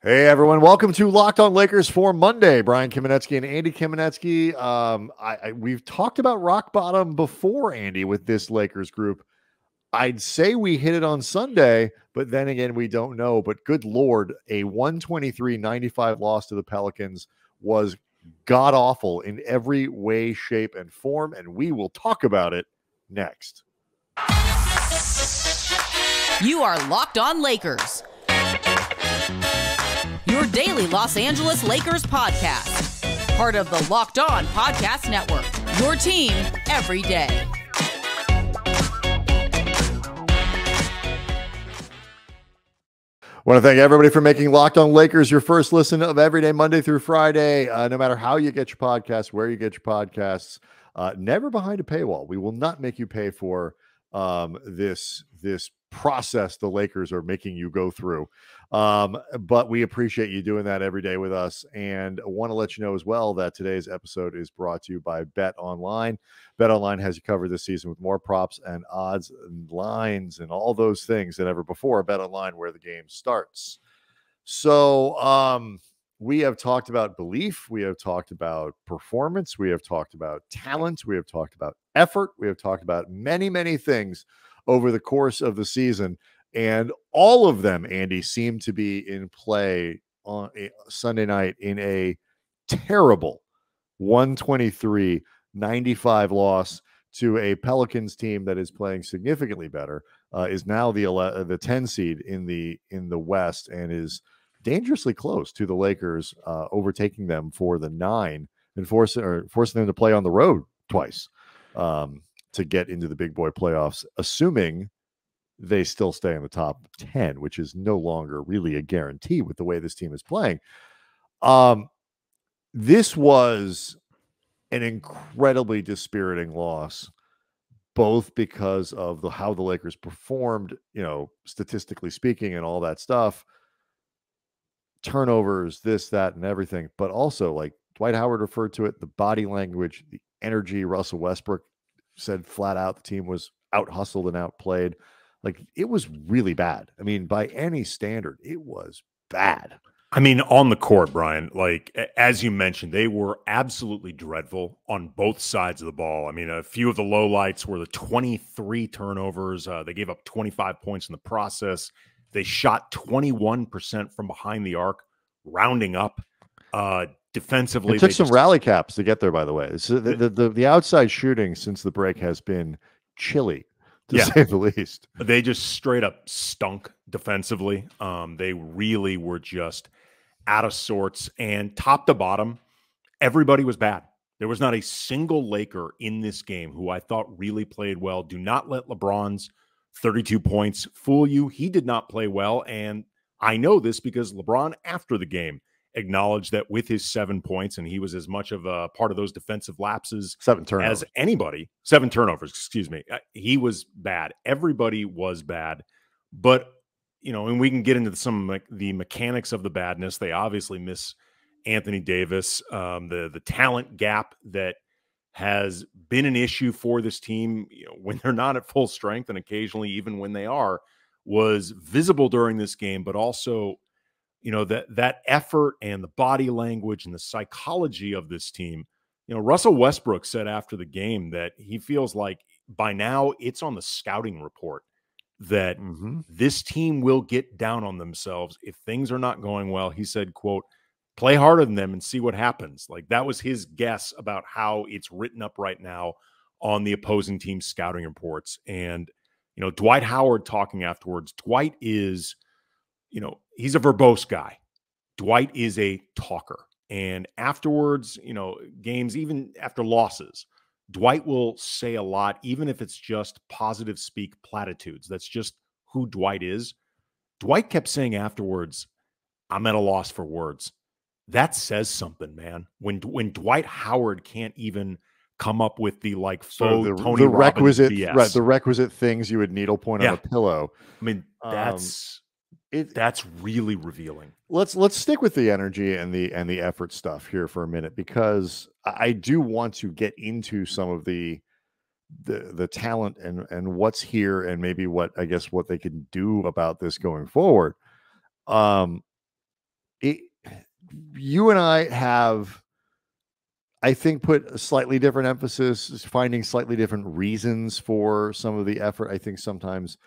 Hey everyone, welcome to Locked On Lakers for Monday. Brian Kamenetsky and Andy Kamenetsky. We've talked about rock bottom before, Andy, with this Lakers group. I'd say we hit it on Sunday, but then again, we don't know. But good Lord, a 123-95 loss to the Pelicans was god-awful in every way, shape, and form, and we will talk about it next. You are Locked On Lakers, your daily Los Angeles Lakers podcast. Part of the Locked On Podcast Network, your team every day. I want to thank everybody for making Locked On Lakers your first listen of every day, Monday through Friday. No matter how you get your podcasts, where you get your podcasts, never behind a paywall. We will not make you pay for this process the Lakers are making you go through. But we appreciate you doing that every day with us. And I want to let you know as well that today's episode is brought to you by Bet Online. Bet Online has you covered this season with more props and odds and lines and all those things than ever before. Bet Online, where the game starts. So we have talked about belief. We have talked about performance. We have talked about talent. We have talked about effort. We have talked about many, many things over the course of the season. And all of them, Andy, seem to be in play on a Sunday night in a terrible 123-95 loss to a Pelicans team that is playing significantly better, is now the 10 seed in the West, and is dangerously close to the Lakers, overtaking them for the 9 and forcing them to play on the road twice to get into the big boy playoffs, assuming they still stay in the top 10, which is no longer really a guarantee with the way this team is playing. This was an incredibly dispiriting loss, both because of how the Lakers performed, statistically speaking and all that stuff, turnovers, this, that, and everything, but also, like Dwight Howard referred to it, the body language, the energy. Russell Westbrook said flat out the team was out hustled and outplayed. Like, it was really bad. I mean, by any standard, it was bad. I mean, on the court, Brian, like, as you mentioned, they were absolutely dreadful on both sides of the ball. I mean, a few of the lowlights were the 23 turnovers. They gave up 25 points in the process. They shot 21% from behind the arc, rounding up. Defensively, it took some rally caps to get there, by the way. The outside shooting since the break has been chilly, to say the least. They just straight up stunk defensively. They really were just out of sorts, and top to bottom, everybody was bad. There was not a single Laker in this game who I thought really played well. Do not let LeBron's 32 points fool you. He did not play well, and I know this because LeBron, after the game, acknowledged that with his 7 points, and he was as much of a part of those defensive lapses as anybody. 7 turnovers, excuse me. He was bad. Everybody was bad. But, and we can get into some of the mechanics of the badness. They obviously miss Anthony Davis. The talent gap that has been an issue for this team, when they're not at full strength, and occasionally even when they are, was visible during this game, but also that effort and the body language and the psychology of this team. Russell Westbrook said after the game that he feels like by now it's on the scouting report that this team will get down on themselves if things are not going well. He said, quote, "Play harder than them and see what happens." Like, that was his guess about how it's written up right now on the opposing team's scouting reports. And, Dwight Howard talking afterwards, Dwight is, he's a verbose guy. Dwight is a talker. And afterwards, games, even after losses, Dwight will say a lot, even if it's just positive speak platitudes. That's just who Dwight is. Dwight kept saying afterwards, "I'm at a loss for words." That says something, man. When Dwight Howard can't even come up with the faux Tony Robbins BS. Right, the requisite things you would needlepoint on a pillow. I mean, that's really revealing. Let's stick with the energy and the effort stuff here for a minute, because I do want to get into some of the talent and what's here, and maybe what they can do about this going forward. you and I have, I think, put a slightly different emphasis, finding slightly different reasons for some of the effort. I think sometimes,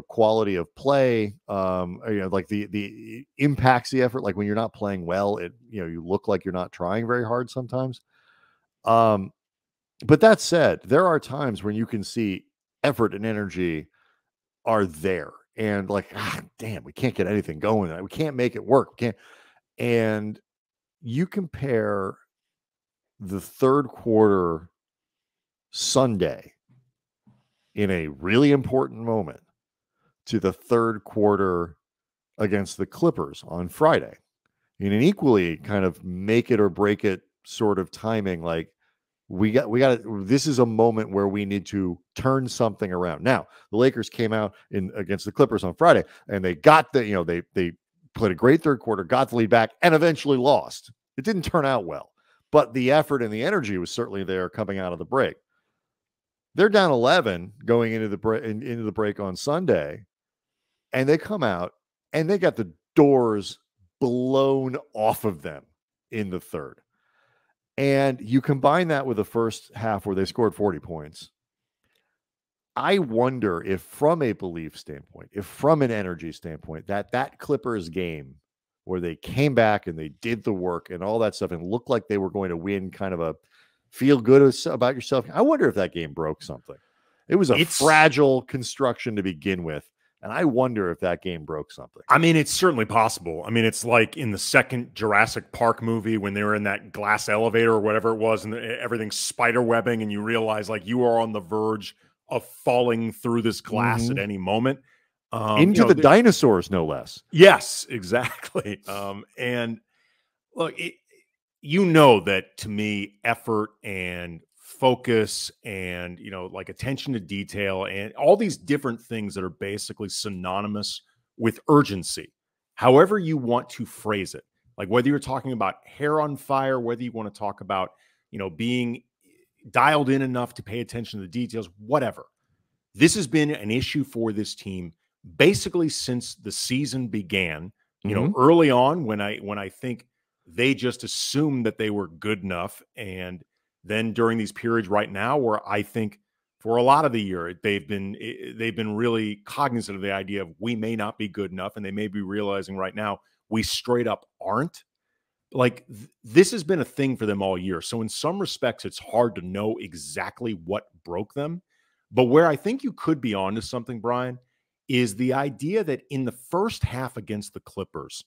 quality of play, like the impacts the effort. Like when you're not playing well, you look like you're not trying very hard sometimes. But that said, there are times when you can see effort and energy are there, and like, damn, we can't get anything going. We can't make it work. We can't. And you compare the third quarter Sunday in a really important moment to the third quarter against the Clippers on Friday in an equally kind of make it or break it sort of timing. Like we got this is a moment where we need to turn something around. Now, the Lakers came out against the Clippers on Friday and they got they played a great third quarter, got the lead back, and eventually lost. It didn't turn out well, but the effort and the energy was certainly there coming out of the break. They're down 11 going into the break on Sunday, and they come out and they got the doors blown off of them in the third. And you combine that with the first half where they scored 40 points. I wonder if from a belief standpoint, if from an energy standpoint, that Clippers game where they came back and they did the work and all that stuff and looked like they were going to win, kind of a feel good about yourself. I wonder if that game broke something. It was a fragile construction to begin with. And I wonder if that game broke something. I mean, it's certainly possible. I mean, it's like in the second Jurassic Park movie when they were in that glass elevator or whatever it was, and everything's spider webbing, and you realize like you are on the verge of falling through this glass at any moment. Into the dinosaurs, no less. Yes, exactly. And look, that to me, effort and focus and, like attention to detail and all these different things that are basically synonymous with urgency, however you want to phrase it, like whether you're talking about hair on fire, whether you want to talk about, being dialed in enough to pay attention to the details, whatever. This has been an issue for this team basically since the season began, early on when I think they just assumed that they were good enough. And then during these periods right now where I think for a lot of the year, they've been really cognizant of the idea of we may not be good enough. And they may be realizing right now we straight up aren't. Like this has been a thing for them all year. So in some respects, it's hard to know exactly what broke them. But where I think you could be onto something, Brian, is the idea that in the first half against the Clippers,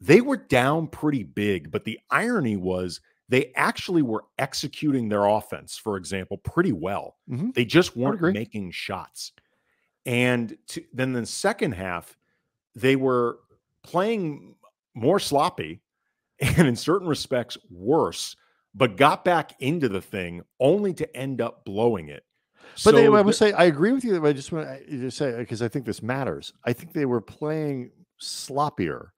they were down pretty big. But the irony was they actually were executing their offense, for example, pretty well. They just weren't making shots. And then the second half, they were playing more sloppy and in certain respects worse, but got back into the thing only to end up blowing it. But I would say I agree with you. I just want to say, because I think this matters. I think they were playing sloppier,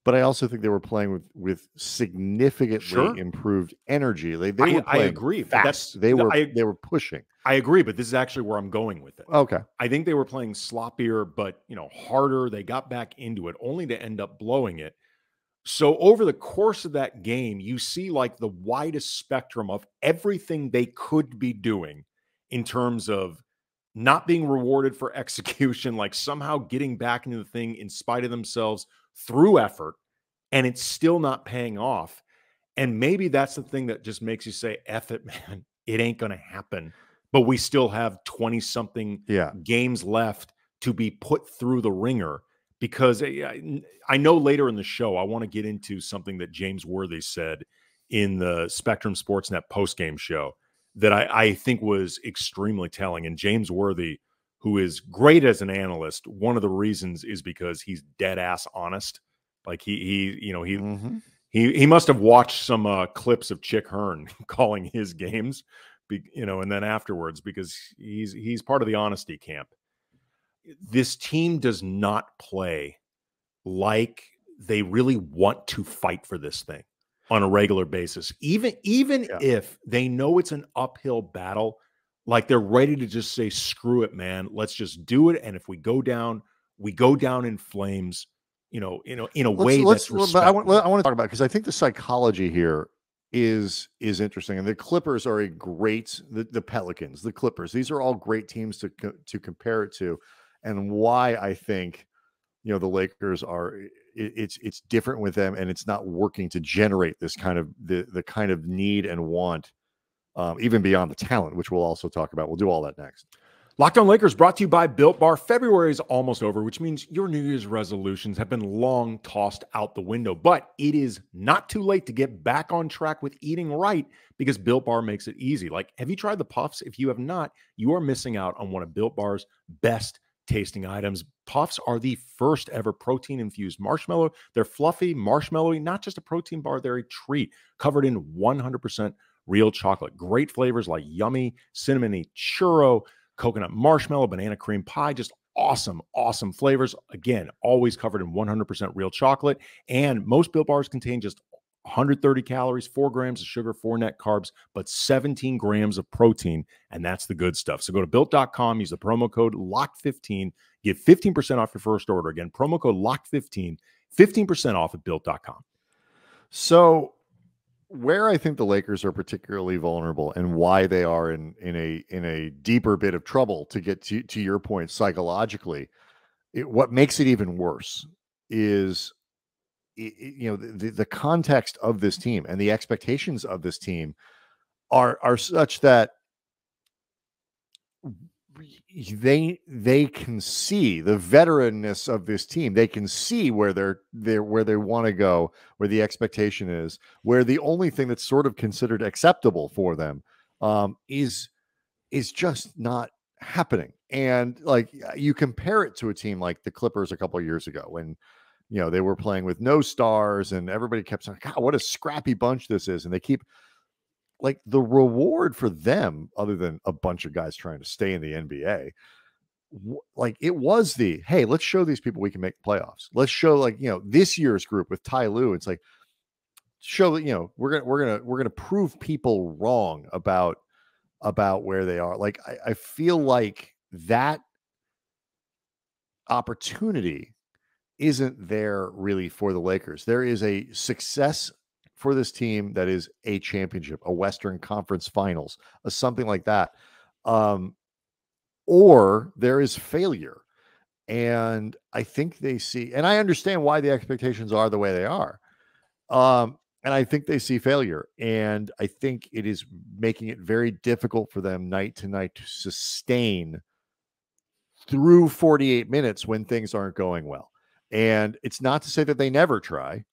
but I also think they were playing with significantly improved energy. They were playing I agree. Fast. They were pushing. I agree, but this is actually where I'm going with it. Okay. I think they were playing sloppier, but harder. They got back into it only to end up blowing it. So over the course of that game, you see like the widest spectrum of everything they could be doing in terms of not being rewarded for execution, like somehow getting back into the thing in spite of themselves through effort, and it's still not paying off. And maybe that's the thing that just makes you say, F it, man, it ain't going to happen. But we still have 20-something games left to be put through the ringer. Because I know later in the show, I want to get into something that James Worthy said in the Spectrum Sportsnet postgame show that I think was extremely telling. And James Worthy, who is great as an analyst, one of the reasons is because he's dead ass honest. Like he must have watched some clips of Chick Hearn calling his games, and then afterwards, because he's part of the honesty camp. This team does not play like they really want to fight for this thing on a regular basis. Even if they know it's an uphill battle, like they're ready to just say, screw it, man, let's just do it. And if we go down in flames, in a way that's but I want to talk about, because I think the psychology here is interesting, and the Clippers are a great the Pelicans, the Clippers. These are all great teams to compare it to, and why I think the Lakers are. It's different with them, and it's not working to generate this kind of the kind of need and want, even beyond the talent, which we'll also talk about. We'll do all that next. Locked On Lakers brought to you by Built Bar. February is almost over, which means your New Year's resolutions have been long tossed out the window. But it is not too late to get back on track with eating right, because Built Bar makes it easy. Like, have you tried the Puffs? If you have not, you are missing out on one of Built Bar's best tasting items. Puffs are the first ever protein-infused marshmallow. They're fluffy, marshmallowy, not just a protein bar. They're a treat covered in 100% real chocolate. Great flavors like yummy, cinnamony churro, coconut marshmallow, banana cream pie, just awesome flavors. Again, always covered in 100% real chocolate. And most Built Bars contain just 130 calories, 4 grams of sugar, 4 net carbs, but 17 grams of protein. And that's the good stuff. So go to built.com, use the promo code LOCK15, get 15% off your first order. Again, promo code LOCK15, 15% off at built.com. So where I think the Lakers are particularly vulnerable, and why they are in a deeper bit of trouble, to get to your point psychologically, what makes it even worse is the context of this team and the expectations of this team are such that they can see the veteranness of this team. They can see where where they want to go, where the expectation is, where the only thing that's sort of considered acceptable for them is just not happening. And like, you compare it to a team like the Clippers a couple of years ago, when they were playing with no stars, and everybody kept saying, God, what a scrappy bunch this is. And they keep, like, the reward for them, other than a bunch of guys trying to stay in the NBA, like, it was hey, let's show these people we can make the playoffs. Let's show, this year's group with Ty Lue. It's like, show that, we're gonna prove people wrong about where they are. Like, I feel like that opportunity isn't there really for the Lakers. There is a success for this team that is a championship, a Western Conference Finals, something like that. Or there is failure. And I think they see, and I understand why the expectations are the way they are. And I think they see failure. And I think it is making it very difficult for them night to night to sustain through 48 minutes when things aren't going well. And it's not to say that they never try.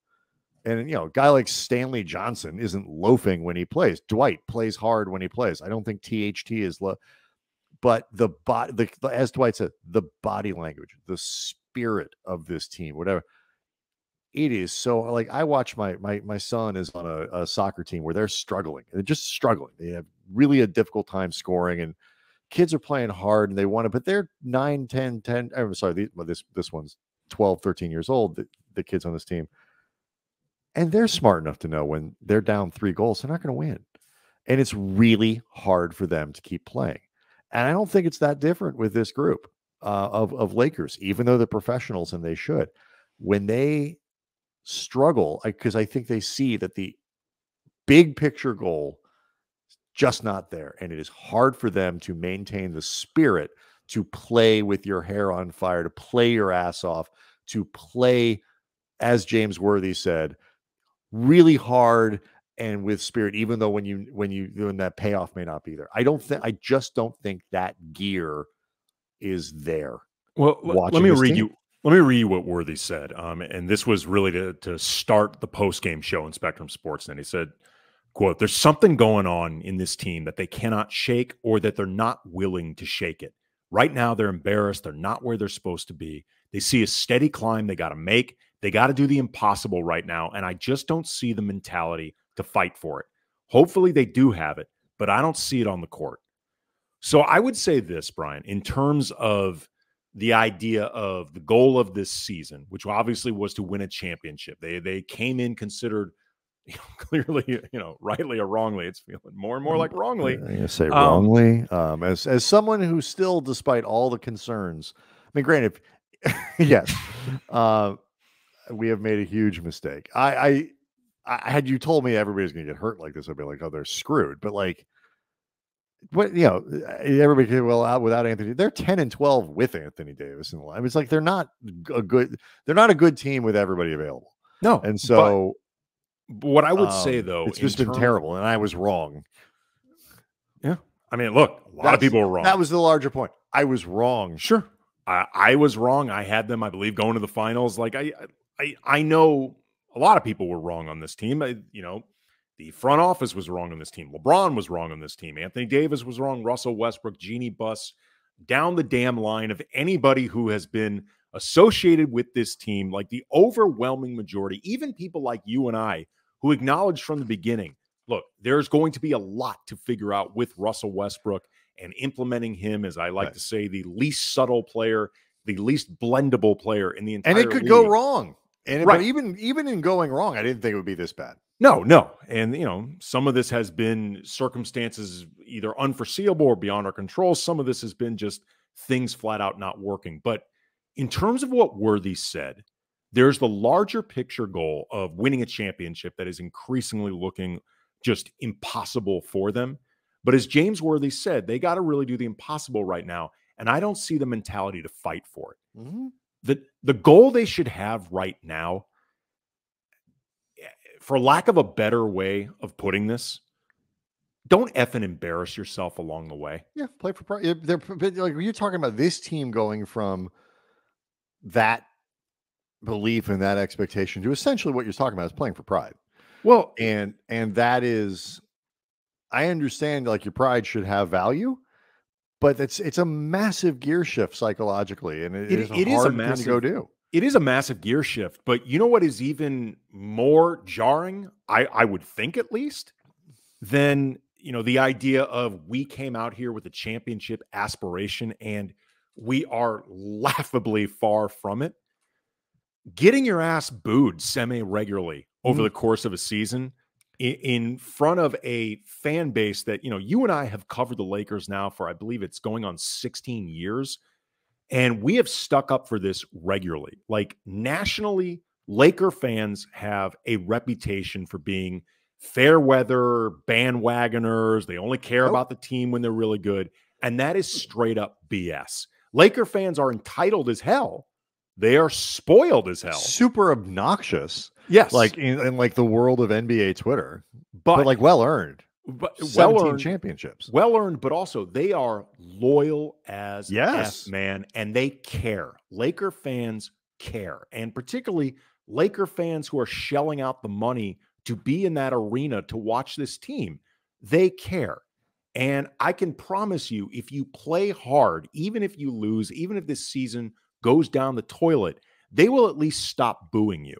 And, a guy like Stanley Johnson isn't loafing when he plays. Dwight plays hard when he plays. I don't think THT is low. But as Dwight said, the body language, the spirit of this team, whatever, it is so, like, I watch my son is on a soccer team where they're struggling. They're just struggling. They have really a difficult time scoring, and kids are playing hard, and they want to, but they're 9, 10. I'm sorry, this one's 12, 13 years old, the kids on this team. And they're smart enough to know when they're down 3 goals, they're not going to win. And it's really hard for them to keep playing. And I don't think it's that different with this group of Lakers, even though they're professionals and they should. When they struggle, because I think they see that the big picture goal is just not there. And it is hard for them to maintain the spirit to play with your hair on fire, to play your ass off, to play, as James Worthy said, really hard and with spirit, even though when that payoff may not be there. I just don't think that gear is there. Well, let me read you what Worthy said. And this was really to start the post-game show in Spectrum Sports. And he said, quote, "There's something going on in this team that they cannot shake, or that they're not willing to shake it. Right now, they're embarrassed. They're not where they're supposed to be. They see a steady climb they got to make. They got to do the impossible right now. And I just don't see the mentality to fight for it. Hopefully they do have it, but I don't see it on the court." So I would say this, Brian, in terms of the idea of the goal of this season, which obviously was to win a championship. They came in considered, clearly, rightly or wrongly, it's feeling more and more like wrongly. I'm going to say wrongly. As someone who still, despite all the concerns, I mean, granted, yes, we have made a huge mistake. I had you told me everybody's going to get hurt like this, I'd be like, oh, they're screwed. But like, what, everybody could well out without Anthony. They're 10-12 with Anthony Davis in the line. It's like they're not a good team with everybody available. No, and so but what I would say though, it's just been terrible, and I was wrong. Yeah, I mean, look, a lot of people were wrong. That was the larger point. I was wrong. Sure, I was wrong. I had them, I believe, going to the finals. Like I know a lot of people were wrong on this team. The front office was wrong on this team. LeBron was wrong on this team. Anthony Davis was wrong. Russell Westbrook, Jeannie Buss, down the damn line of anybody who has been associated with this team, like the overwhelming majority, even people like you and I, who acknowledged from the beginning, look, there's going to be a lot to figure out with Russell Westbrook and implementing him, as I like to say, the least subtle player, the least blendable player in the entire league. And it could go wrong. And but even in going wrong, I didn't think it would be this bad. No. And, some of this has been circumstances either unforeseeable or beyond our control. Some of this has been just things flat out not working. But in terms of what Worthy said, there's the larger picture goal of winning a championship that is increasingly looking just impossible for them. But as James Worthy said, they got to really do the impossible right now. And I don't see the mentality to fight for it. Mm-hmm. The goal they should have right now, for lack of a better way of putting this, don't effing embarrass yourself along the way. Yeah, play for pride. Like you're talking about this team going from that belief and that expectation to essentially what you're talking about is playing for pride. Well, and that is, I understand like your pride should have value, but it's a massive gear shift psychologically, and it is a massive thing to go do. It is a massive gear shift, but you know what is even more jarring, I would think at least, than the idea of we came out here with a championship aspiration and we are laughably far from it. Getting your ass booed semi-regularly over the course of a season in front of a fan base that, you and I have covered the Lakers now for, I believe it's going on 16 years. And we have stuck up for this regularly. Like nationally, Laker fans have a reputation for being fair weather bandwagoners. They only care about the team when they're really good. And that is straight up BS. Laker fans are entitled as hell. They are spoiled as hell. Super obnoxious. Yes. Like in like the world of NBA Twitter. But like well-earned. But 17 championships. Well-earned, but also they are loyal as F, man, and they care. Laker fans care. And particularly Laker fans who are shelling out the money to be in that arena to watch this team. They care. And I can promise you, if you play hard, even if you lose, even if this season goes down the toilet, they will at least stop booing you.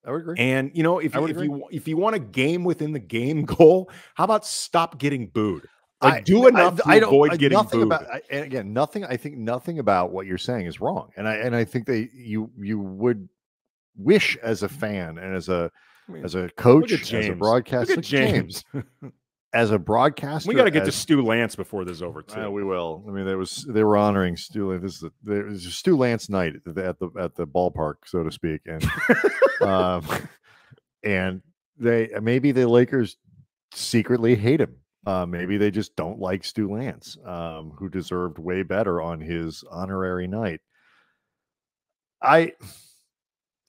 I would agree. And if you want a game within the game goal, how about stop getting booed? Like do enough to avoid getting booed. And again, I think nothing about what you're saying is wrong. And I think that you would wish as a fan and as a coach, as a broadcaster, James. As a broadcaster, we got to get to Stu Lance before this is over too. We will. I mean, they were honoring Stu. It was Stu Lance night at the ballpark, so to speak, and and maybe the Lakers secretly hate him. Maybe they just don't like Stu Lance, who deserved way better on his honorary night.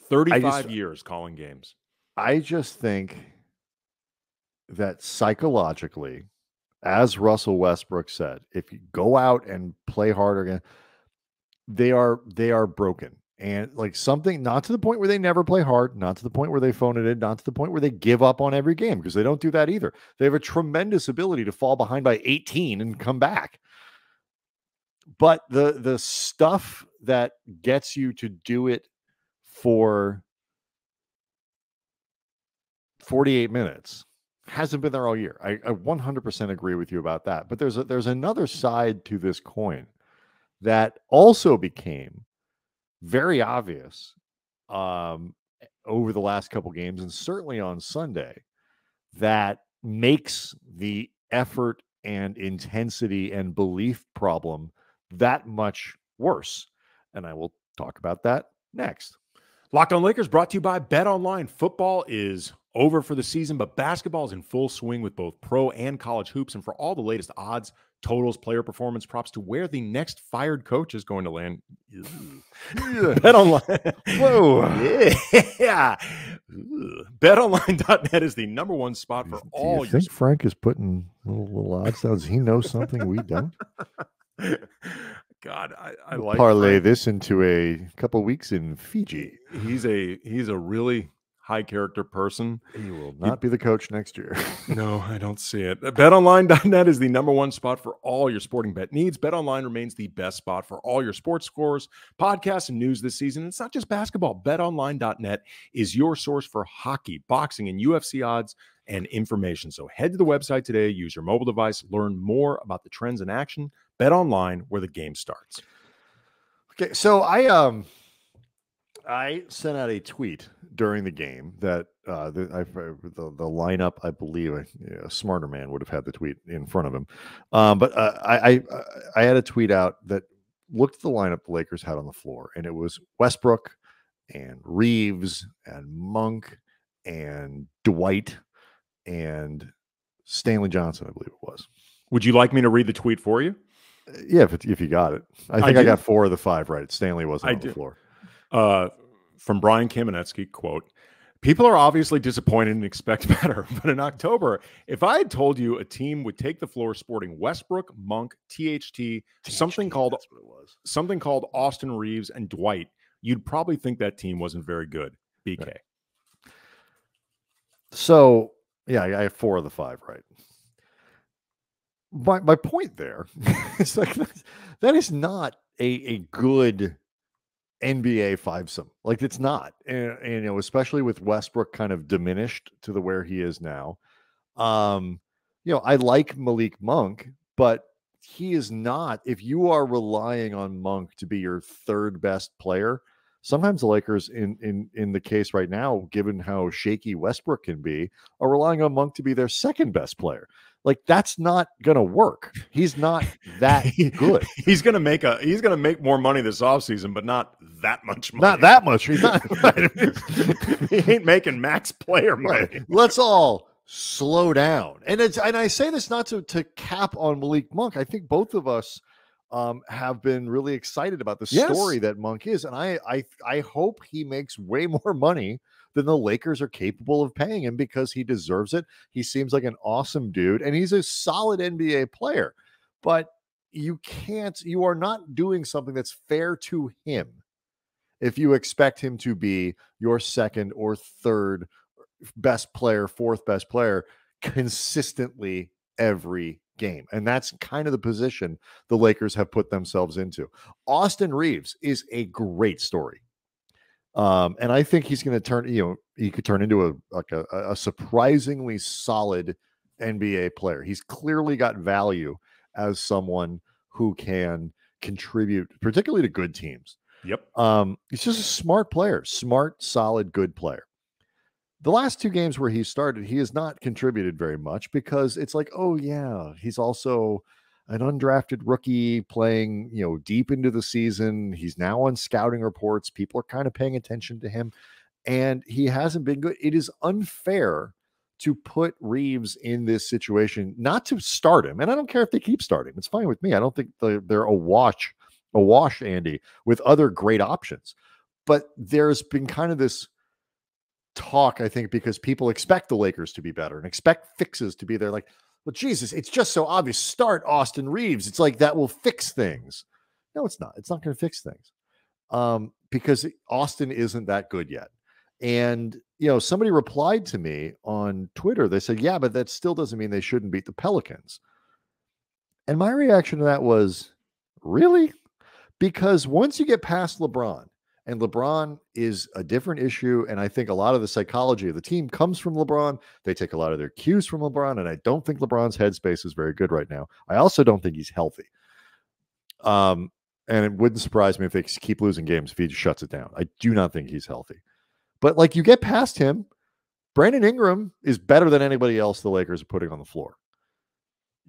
35 years calling games. I just think that psychologically, as Russell Westbrook said, if you go out and play harder again, they are broken. And like something, not to the point where they never play hard, not to the point where they phone it in, not to the point where they give up on every game, because they don't do that either. They have a tremendous ability to fall behind by 18 and come back. But the stuff that gets you to do it for 48 minutes hasn't been there all year. I 100% agree with you about that. But there's another side to this coin that also became very obvious over the last couple games, and certainly on Sunday, that makes the effort and intensity and belief problem that much worse. And I will talk about that next. Locked on Lakers brought to you by Bet Online. Football is over for the season, but basketball is in full swing with both pro and college hoops. And for all the latest odds, totals, player performance props to where the next fired coach is going to land. Bet Online. Whoa. Yeah. BetOnline.net is the number one spot for all. Do you think Frank is putting little odds down? Does he know something we don't? God, I like parlay Frank. this into a couple weeks in Fiji. He's a really high character person. He will not be the coach next year. No, I don't see it. BetOnline.net is the number one spot for all your sporting bet needs. BetOnline remains the best spot for all your sports scores, podcasts, and news this season. It's not just basketball. BetOnline.net is your source for hockey, boxing, and UFC odds and information. So head to the website today, use your mobile device, learn more about the trends in action. BetOnline, where the game starts. Okay, so I sent out a tweet during the game that the lineup, I believe a smarter man would have had the tweet in front of him. But I had a tweet out that looked at the lineup the Lakers had on the floor, and it was Westbrook and Reeves and Monk and Dwight and Stanley Johnson, I believe it was. Would you like me to read the tweet for you? Yeah, if you got it. I think I got 4 of the 5 right. Stanley wasn't on the floor. From Brian Kamenetsky, quote, "People are obviously disappointed and expect better, but in October, if I had told you a team would take the floor sporting Westbrook, Monk, THT, something called Austin Reeves and Dwight, you'd probably think that team wasn't very good." BK. Right. So, yeah, I have 4 of the 5 right. My point there is like that is not a good NBA fivesome. Like, it's not, and especially with Westbrook kind of diminished to where he is now. I like Malik Monk, but he is not. If you are relying on Monk to be your third best player, sometimes the Lakers, in the case right now, given how shaky Westbrook can be, are relying on Monk to be their second best player. Like, that's not gonna work. He's not that good. He's gonna make more money this offseason, but not that much money. Not that much. He's not. He ain't making max player money. Right. Let's all slow down. And I say this not to cap on Malik Monk. I think both of us have been really excited about the story that Monk is, and I hope he makes way more money than the Lakers are capable of paying him, because he deserves it. He seems like an awesome dude, and he's a solid NBA player. But you are not doing something that's fair to him if you expect him to be your second or third best player, fourth best player consistently every game. And that's kind of the position the Lakers have put themselves into. Austin Reeves is a great story. And I think he's going to turn, he could turn into a surprisingly solid NBA player. He's clearly got value as someone who can contribute, particularly to good teams. Yep. He's just a smart player, solid, good player. The last 2 games where he started, he has not contributed very much, because it's like, oh yeah, he's also an undrafted rookie playing, deep into the season. He's now on scouting reports. People are kind of paying attention to him, and he hasn't been good. It is unfair to put Reeves in this situation, not to start him. And I don't care if they keep starting. It's fine with me. I don't think they're a wash, Andy, with other great options. But there's been kind of this talk, I think, because people expect the Lakers to be better and expect fixes to be there. Like, well, Jesus, it's just so obvious. Start Austin Reeves. It's like that will fix things. No, it's not. It's not going to fix things, because Austin isn't that good yet. And, somebody replied to me on Twitter. They said, yeah, but that still doesn't mean they shouldn't beat the Pelicans. And my reaction to that was, really? Because once you get past LeBron, and LeBron is a different issue, and I think a lot of the psychology of the team comes from LeBron. They take a lot of their cues from LeBron, and I don't think LeBron's headspace is very good right now. I also don't think he's healthy. And it wouldn't surprise me if they keep losing games if he just shuts it down. I do not think he's healthy. But, like, you get past him, Brandon Ingram is better than anybody else the Lakers are putting on the floor.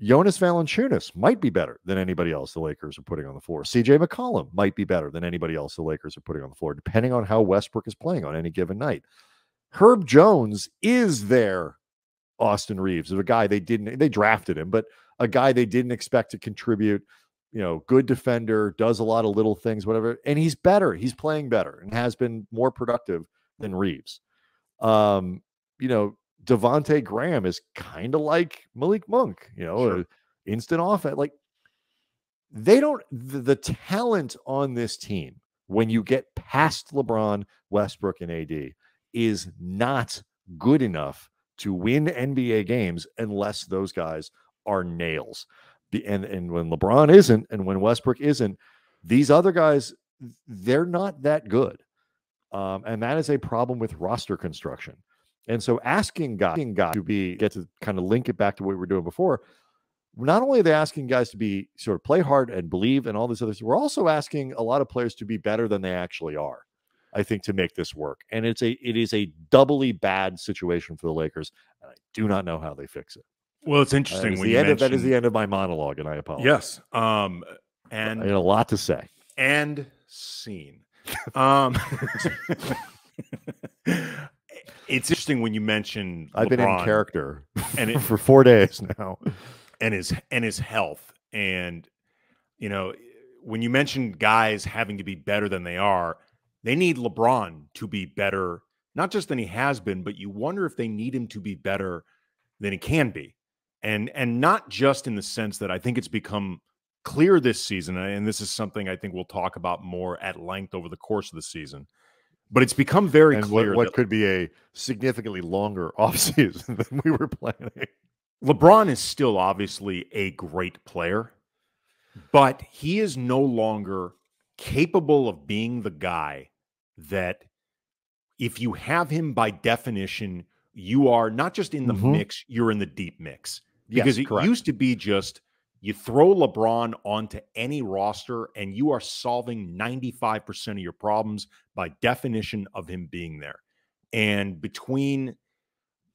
Jonas Valanciunas might be better than anybody else the Lakers are putting on the floor. CJ McCollum might be better than anybody else the Lakers are putting on the floor, depending on how Westbrook is playing on any given night. Herb Jones is their Austin Reeves, a guy they drafted him, but a guy they didn't expect to contribute, good defender, does a lot of little things, whatever. And he's better. He's playing better and has been more productive than Reeves. Devontae Graham is kind of like Malik Monk, Sure. instant offense. Like the talent on this team, when you get past LeBron, Westbrook, and AD, is not good enough to win NBA games unless those guys are nails. And when LeBron isn't, and when Westbrook isn't, these other guys, they're not that good. And that is a problem with roster construction. And so asking guys to get to kind of link it back to what we were doing before, not only are they asking guys to be sort of play hard and believe and all this other stuff, we're also asking a lot of players to be better than they actually are, I think, to make this work. And it is a doubly bad situation for the Lakers. And I do not know how they fix it. Well, it's interesting. That is the end of my monologue, and I apologize. Yes. And I had a lot to say. And scene. It's interesting when you mention I've been LeBron in character for 4 days now, and his health, and when you mention guys having to be better than they are, they need LeBron to be better, not just than he has been, but you wonder if they need him to be better than he can be, and not just in the sense that I think it's become clear this season, and this is something I think we'll talk about more at length over the course of the season. But it's become very clear what could be a significantly longer offseason than we were planning. LeBron is still obviously a great player, but he is no longer capable of being the guy that, if you have him, by definition, you are not just in the mix, you're in the deep mix. Because it used to be just, you throw LeBron onto any roster and you are solving 95% of your problems by definition of him being there. And between,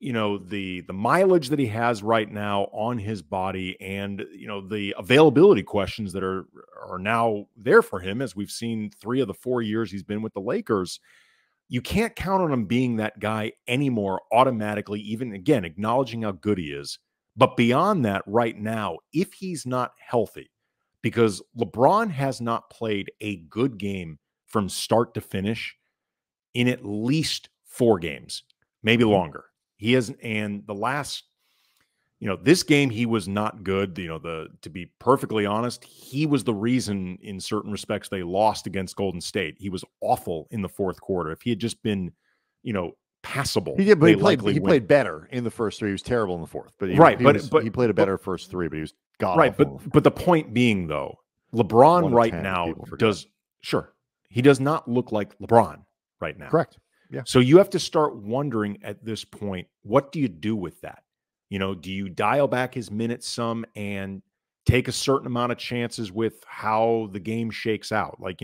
the mileage that he has right now on his body and, the availability questions that are now there for him, as we've seen 3 of the 4 years he's been with the Lakers, you can't count on him being that guy anymore automatically, even, again, acknowledging how good he is. But beyond that, right now, if he's not healthy, because LeBron has not played a good game from start to finish in at least 4 games, maybe longer. He hasn't, and the last, this game he was not good. To be perfectly honest, he was the reason in certain respects they lost against Golden State. He was awful in the fourth quarter. If he had just been, passable. He did, but he played better in the first 3. He was terrible in the fourth, but he played a better first 3, but he was god awful. But the point being, though, LeBron right now he does not look like LeBron right now. Correct. Yeah. So you have to start wondering at this point, what do you do with that? Do you dial back his minutes some and take a certain amount of chances with how the game shakes out? Like,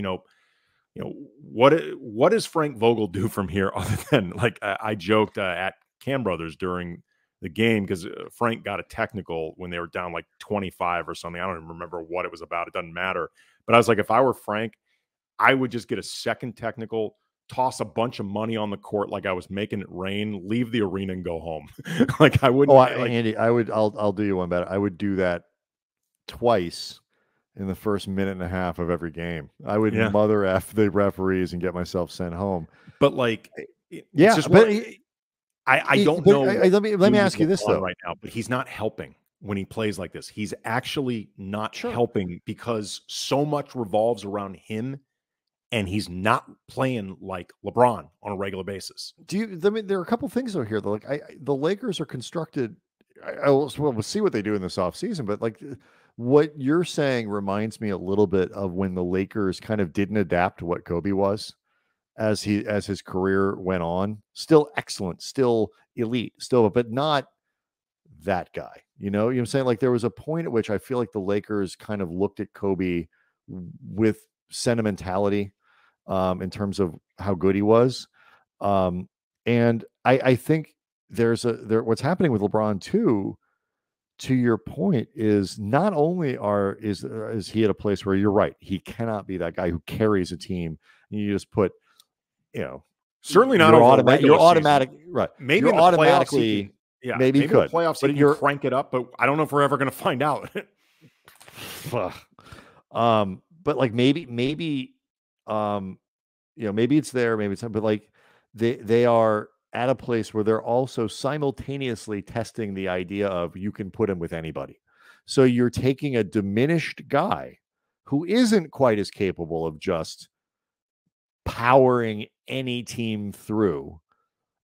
what does Frank Vogel do from here other than, like, I joked at Cam Brothers during the game because Frank got a technical when they were down like 25 or something. I don't even remember what it was about. It doesn't matter. But I was like, if I were Frank, I would just get a second technical, toss a bunch of money on the court like I was making it rain, leave the arena and go home. Like I wouldn't. Andy, I'll do you one better. I would do that twice in the first minute and a half of every game. I would mother F the referees and get myself sent home. But like, I don't know. Let me ask you this though. Right now, but he's not helping when he plays like this. He's actually not helping because so much revolves around him, and he's not playing like LeBron on a regular basis. There are a couple things though here. Like the Lakers are constructed. We'll see what they do in this offseason, but like what you're saying reminds me a little bit of when the Lakers kind of didn't adapt to what Kobe was as his career went on. Still excellent, still elite, but not that guy. You know what I'm saying? Like there was a point at which I feel like the Lakers kind of looked at Kobe with sentimentality in terms of how good he was. And I think what's happening with LeBron too to your point, is not only is he at a place where you're right, he cannot be that guy who carries a team and you just put, certainly not you're over you're automatic, right? Maybe you're in the automatically, playoffs maybe in the could, playoffs but he can crank it up, but I don't know if we're ever going to find out. But like maybe maybe it's there, maybe it's not, but like they are at a place where they're also simultaneously testing the idea of you can put him with anybody. So you're taking a diminished guy who isn't quite as capable of just powering any team through,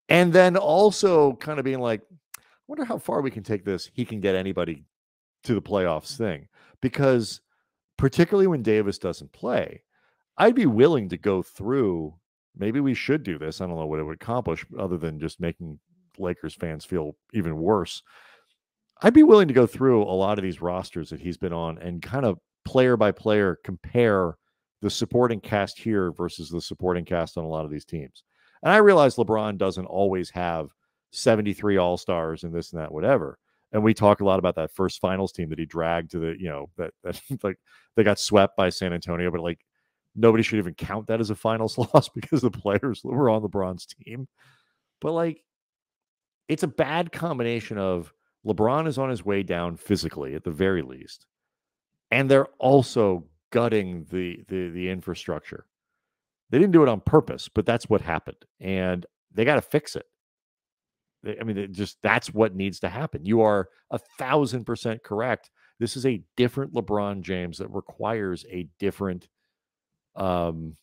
and then also kind of being like, I wonder how far we can take this. He can get anybody to the playoffs thing, because particularly when Davis doesn't play, I'd be willing to go through. Maybe we should do this. I don't know what it would accomplish other than just making Lakers fans feel even worse. I'd be willing to go through a lot of these rosters that he's been on and kind of player by player compare the supporting cast here versus the supporting cast on a lot of these teams. And I realize LeBron doesn't always have 73 all-stars and this and that, whatever. And we talk a lot about that first finals team that he dragged to the, that like they got swept by San Antonio, but like nobody should even count that as a finals loss because the players that were on LeBron's team. But like, it's a bad combination of LeBron is on his way down physically at the very least, and they're also gutting the infrastructure. They didn't do it on purpose, but that's what happened, and they got to fix it. That's what needs to happen. You are 1,000% correct. This is a different LeBron James that requires a different kind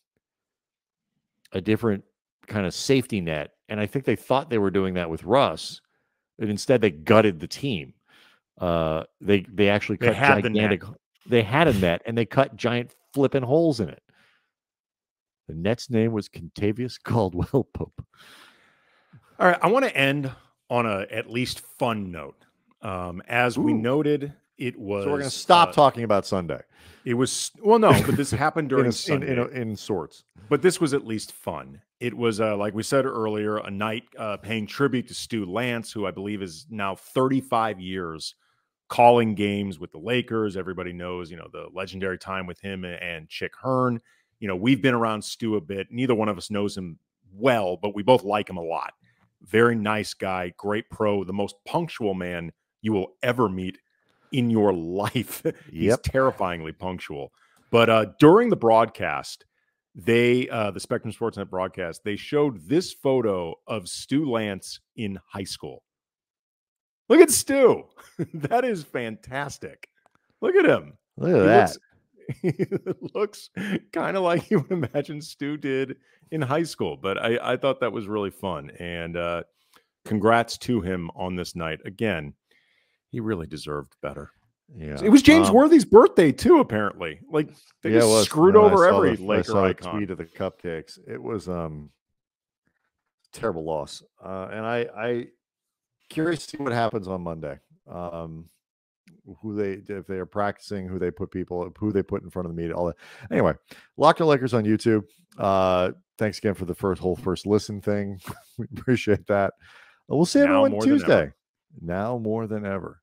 of safety net. And I think they thought they were doing that with Russ, but instead they gutted the team. They actually cut gigantic. They had a net and they cut giant flipping holes in it. The net's name was Contavious Caldwell Pope. All right, I want to end on a at least fun note. As we noted, it was. So we're going to stop talking about Sunday. It was but this happened during Sunday in sorts. But this was at least fun. It was like we said earlier, a night paying tribute to Stu Lance, who I believe is now 35 years calling games with the Lakers. Everybody knows, the legendary time with him and Chick Hearn. We've been around Stu a bit. Neither one of us knows him well, but we both like him a lot. Very nice guy, great pro, the most punctual man you will ever meet in your life. He's terrifyingly punctual. But during the broadcast, the Spectrum Sportsnet broadcast, they showed this photo of Stu Lance in high school. Look at Stu. That is fantastic. Look at him. Look at that. He looks kind of like you would imagine Stu did in high school. But I thought that was really fun. And congrats to him on this night. Again, he really deserved better. Yeah, it was James Worthy's birthday too. Apparently, like they just screwed over every Laker icon. Tweet of the cupcakes. It was terrible loss, and I curious to see what happens on Monday. If they are practicing, who they put in front of the media, all that. Anyway, Locked On Lakers on YouTube. Thanks again for the first listen thing. We appreciate that. We'll see everyone Tuesday. Now more than ever.